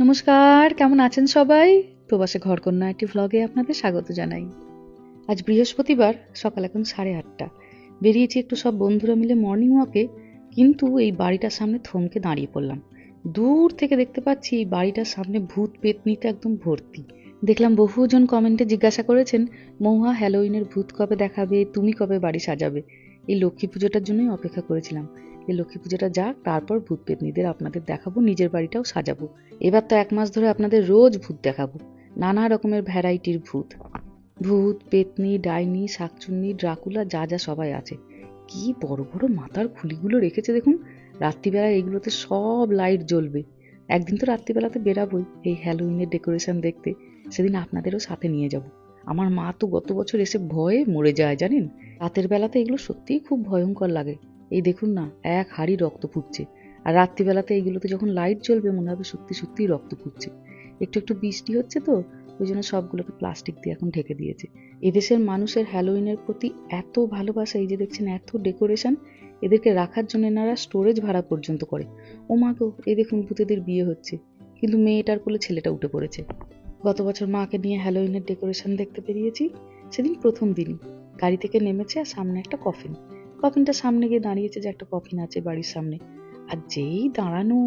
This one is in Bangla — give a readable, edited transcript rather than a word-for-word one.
নমস্কার, কেমন আছেন সবাই? প্রবাসে ঘরকন্যা একটি ভ্লগে আপনাদের স্বাগত জানাই। আজ বৃহস্পতিবার, সকাল এখন 8:30। বেরিয়েছি একটু সব বন্ধুরা মিলে মর্নিং ওয়াকে, কিন্তু এই বাড়িটার সামনে থমকে দাঁড়িয়ে পড়লাম। দূর থেকে দেখতে পাচ্ছি এই বাড়িটার সামনে ভূত পেতনিতে একদম ভর্তি। দেখলাম বহুজন কমেন্টে জিজ্ঞাসা করেছেন, মহুয়া হ্যালোউইনের ভূত কবে দেখাবে, তুমি কবে বাড়ি সাজাবে? এই লক্ষ্মী পুজোটার জন্যই অপেক্ষা করেছিলাম। এই লক্ষ্মী পুজোটা যাক, তারপর ভূত পেতনিদের আপনাদের দেখাবো, নিজের বাড়িটাও সাজাবো। এবার তো 1 মাস ধরে আপনাদের রোজ ভূত দেখাবো, নানা রকমের ভ্যারাইটির ভূত। ভূত, পেতনি, ডাইনি, শাকচুন্নি, ড্রাকুলা, যা যা সবাই আছে। কি বড় বড় মাথার খুলিগুলো রেখেছে দেখুন। রাত্রিবেলায় এগুলোতে সব লাইট জ্বলবে। একদিন তো রাত্রিবেলাতে বেরাবোই এই হ্যালোউইনের ডেকোরেশন দেখতে, সেদিন আপনাদেরও সাথে নিয়ে যাব। আমার মা তো গত বছর এসে ভয়ে মরে যায় জানেন। রাতের বেলাতে এগুলো সত্যিই খুব ভয়ঙ্কর লাগে। এই দেখুন না, এক হাঁড়ি রক্ত ফুটছে। আর রাত্রিবেলাতে এইগুলোতে যখন লাইট জ্বলবে মনে হবে সত্যি সত্যিই রক্ত ফুটছে। একটু একটু বৃষ্টি হচ্ছে তো, ওই জন্য সবগুলোকে প্লাস্টিক দিয়ে এখন ঢেকে দিয়েছে। এদেশের মানুষের হ্যালোউইনের প্রতি এত ভালোবাসা, এই যে দেখছেন এত ডেকোরেশন, এদেরকে রাখার জন্য এনারা স্টোরেজ ভাড়া পর্যন্ত করে। ও মা গো, এই দেখুন ভূতেদের বিয়ে হচ্ছে, কিন্তু মেয়েটার কোলে ছেলেটা উঠে পড়েছে। গত বছর মাকে নিয়ে হ্যালোউইনের ডেকোরেশন দেখতে বেরিয়েছি। সেদিন প্রথম দিনই গাড়ি থেকে নেমেছে, আর সামনে একটা কফিনটার সামনে গিয়ে দাঁড়িয়েছে যে একটা কফিন আছে বাড়ির সামনে। আর যেই দাঁড়ানো,